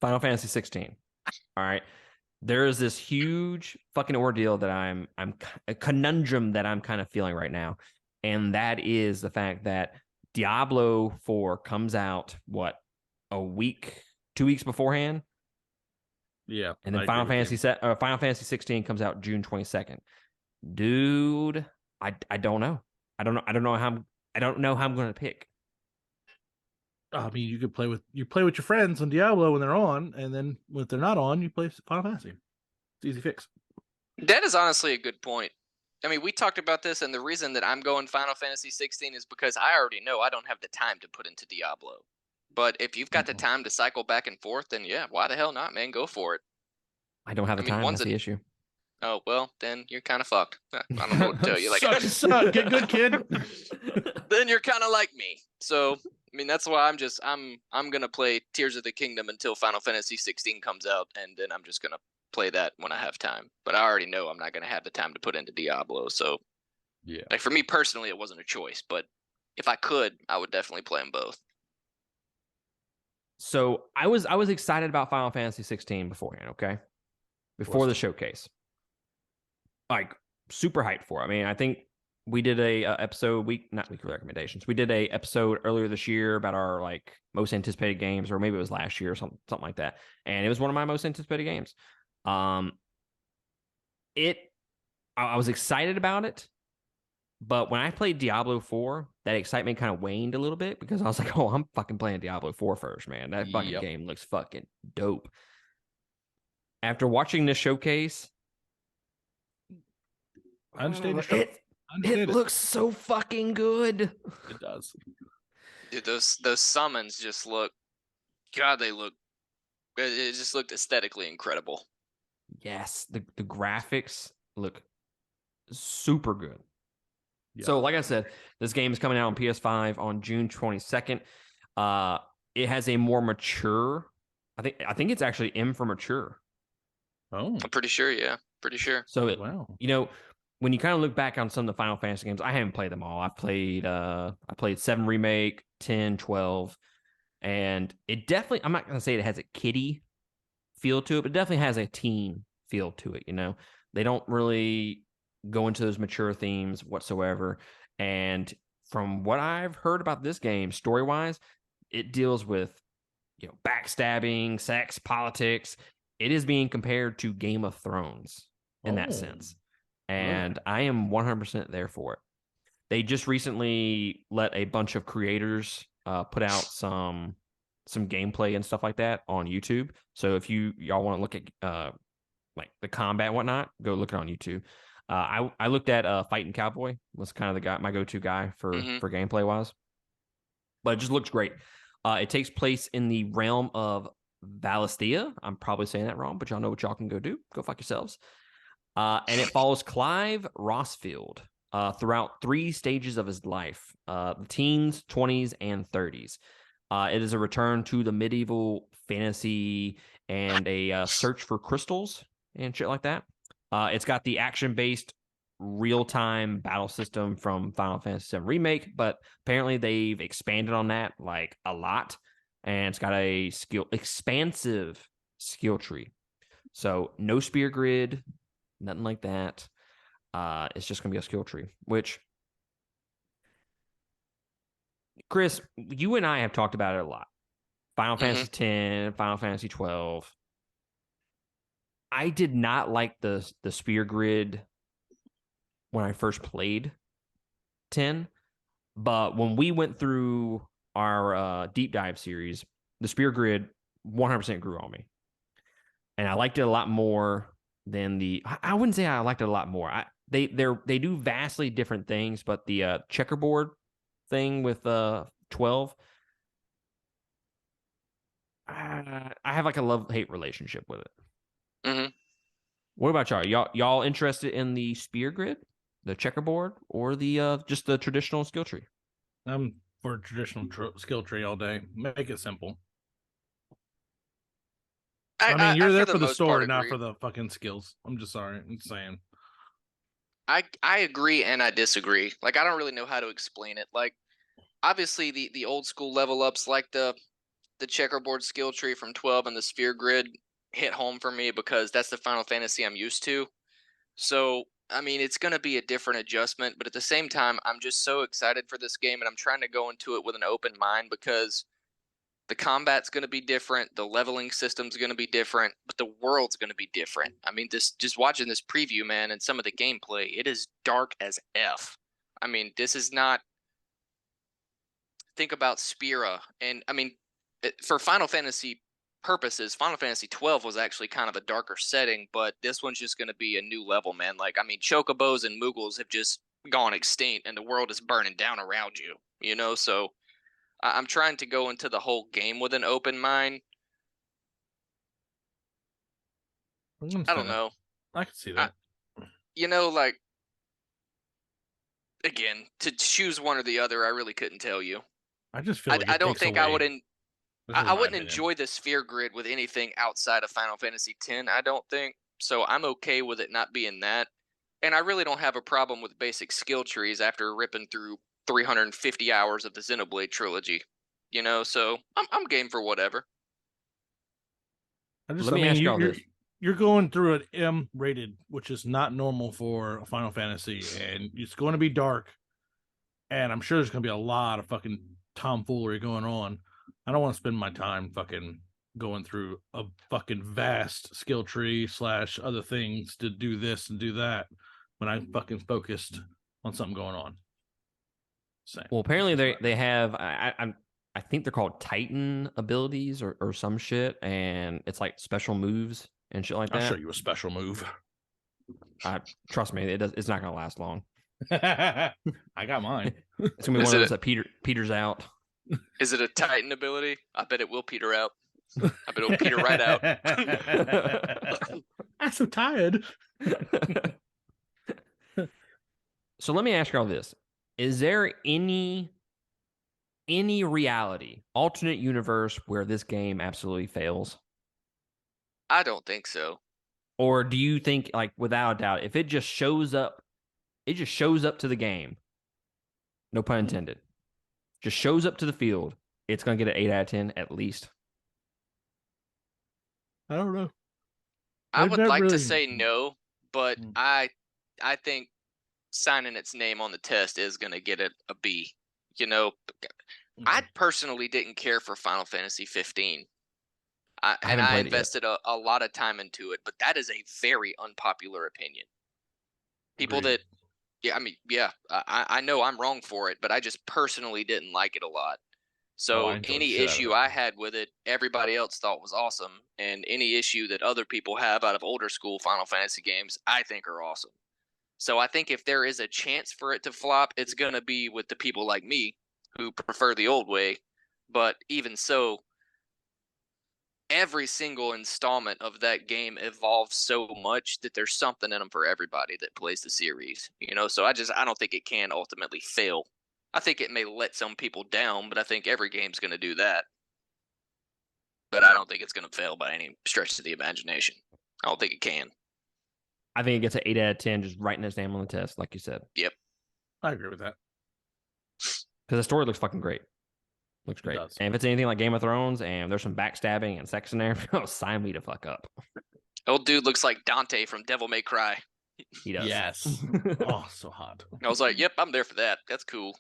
Final Fantasy 16. All right. There is this huge fucking ordeal that I'm a conundrum that I'm kind of feeling right now. And that is the fact that Diablo 4 comes out, what, a week, 2 weeks beforehand? Yeah, And then I agree with you. Final Fantasy 16 comes out June 22nd. Dude, I don't know. I don't know how I'm going to pick. I mean, you play with your friends on Diablo when they're on, and then when they're not on, you play Final Fantasy. It's easy fix. That is honestly a good point. I mean, we talked about this, and the reason that I'm going Final Fantasy 16 is because I already know I don't have the time to put into Diablo. But if you've got the time to cycle back and forth, then yeah, why the hell not, man? Go for it. I don't have I the mean, time. That's the issue. Oh, well, then you're kind of fucked. I don't know what to tell you. Like, suck. Get good, kid. Then you're kind of like me. So, I mean, that's why I'm gonna play Tears of the Kingdom until Final Fantasy 16 comes out, and then I'm just gonna play that when I have time. But I already know I'm not gonna have the time to put into Diablo. So, Yeah. like for me personally, it wasn't a choice. But if I could, I would definitely play them both. So I was excited about Final Fantasy 16 beforehand. Okay, before the showcase, like super hyped for it. I mean, I think we did a episode not weekly recommendations. We did a episode earlier this year about our like most anticipated games, or maybe it was last year or something like that. And it was one of my most anticipated games. I was excited about it, but when I played Diablo 4, that excitement kind of waned a little bit because I was like, oh, I'm fucking playing Diablo 4 first, man. That fucking game looks fucking dope. After watching this showcase, I understand it looks so fucking good. It does. Dude, those summons just look. God, they look. It just looked aesthetically incredible. Yes, the graphics look super good. Yeah. So, like I said, this game is coming out on PS5 on June 22nd. It has a more mature. I think it's actually M for mature. Oh, I'm pretty sure. Yeah, pretty sure. So, wow. You know, when you kind of look back on some of the Final Fantasy games, I haven't played them all. I played 7 Remake, 10, 12, and it definitely. I'm not gonna say it has a kiddie feel to it, but it definitely has a teen feel to it. You know, they don't really go into those mature themes whatsoever. And from what I've heard about this game, story wise, it deals with backstabbing, sex, politics. It is being compared to Game of Thrones in that sense, and I am 100% there for it. They just recently let a bunch of creators put out some gameplay and stuff like that on YouTube. So if y'all want to look at like the combat and whatnot, go look it on YouTube. I looked at Fighting Cowboy, was kind of my go-to guy for gameplay wise, but it just looks great. It takes place in the realm of Valisthea. I'm probably saying that wrong, but y'all know what y'all can go do. Go fuck yourselves. And it follows Clive Rossfield throughout 3 stages of his life, the teens, 20s, and 30s. It is a return to the medieval fantasy and a search for crystals and shit like that. It's got the action-based real-time battle system from Final Fantasy VII Remake, but apparently they've expanded on that like a lot, and it's got a expansive skill tree. So no spear grid, nothing like that. It's just gonna be a skill tree, which, Chris, you and I have talked about it a lot. Final Fantasy X, Final Fantasy 12. I did not like the spear grid when I first played 10, but when we went through our deep dive series, the spear grid 100% grew on me, and I liked it a lot more than I wouldn't say I liked it a lot more. They do vastly different things, but the checkerboard thing with 12, I have like a love-hate relationship with it. What about y'all? Y'all interested in the spear grid, the checkerboard, or the just the traditional skill tree? I'm for traditional skill tree all day. Make it simple. I mean, you're there for the story, not for the fucking skills. I'm just sorry. I'm saying. I agree and I disagree. Like, I don't really know how to explain it. Like, obviously the old school level ups, like the the checkerboard skill tree from 12 and the sphere grid hit home for me because that's the Final Fantasy I'm used to. So, I mean, it's going to be a different adjustment, but at the same time, I'm just so excited for this game and I'm trying to go into it with an open mind because the combat's going to be different, the leveling system's going to be different, but the world's going to be different. I mean, this just watching this preview, man, and some of the gameplay, it is dark as F. I mean, this is not think about Spira, and I mean, for Final Fantasy purposes, Final Fantasy 12 was actually kind of a darker setting, but this one's just going to be a new level, man. Like, I mean, chocobos and moogles have just gone extinct, and the world is burning down around you. You know, so I'm trying to go into the whole game with an open mind. I don't know. I can see that. You know, like, again, to choose one or the other, I really couldn't tell you. I just feel like I don't think I would. I wouldn't opinion. enjoy the sphere grid with anything outside of Final Fantasy X. I don't think so. I'm okay with it not being that, and I really don't have a problem with basic skill trees after ripping through 350 hours of the Xenoblade trilogy. You know, so I'm game for whatever. Let me ask y'all this. You're going through an M rated, which is not normal for a Final Fantasy, and it's going to be dark. And I'm sure there's going to be a lot of fucking tomfoolery going on. I don't want to spend my time fucking going through a fucking vast skill tree / other things to do this and do that when I'm fucking focused on something going on. Same. Well, apparently they have I think they're called Titan abilities or some shit, and it's like special moves and shit like that. I'll show you a special move. Trust me, it's not gonna last long. I got mine. It's gonna be one of those that peters out. Is it a Titan ability? I bet it will peter out. I bet it'll peter right out. I'm so tired. So let me ask you all this. Is there any reality, alternate universe where this game absolutely fails? I don't think so. Or do you think, like, without a doubt, if it just shows up to the game, no pun intended, just shows up to the field, it's going to get an 8 out of 10 at least? I don't know. I would like to say no, but I think signing its name on the test is going to get it a B. You know, I personally didn't care for Final Fantasy 15. I invested a lot of time into it, but that is a very unpopular opinion. People Agreed. I know I'm wrong for it, but I just personally didn't like it a lot. So any issue I had with it, everybody else thought was awesome. And any issue that other people have out of older school Final Fantasy games, I think are awesome. So I think if there is a chance for it to flop, it's going to be with the people like me who prefer the old way. But even so, every single installment of that game evolves so much that there's something in them for everybody that plays the series. You know, so I don't think it can ultimately fail. I think it may let some people down, but I think every game's going to do that. But I don't think it's going to fail by any stretch of the imagination. I don't think it can. I think it gets an 8 out of 10 just writing its name on the test, like you said. Yep. I agree with that. Because the story looks fucking great. Looks great. And if it's anything like Game of Thrones and there's some backstabbing and sex in there, sign me to fuck up. Old dude looks like Dante from Devil May Cry. He does. Yes. Oh, so hot. I was like, yep, I'm there for that. That's cool.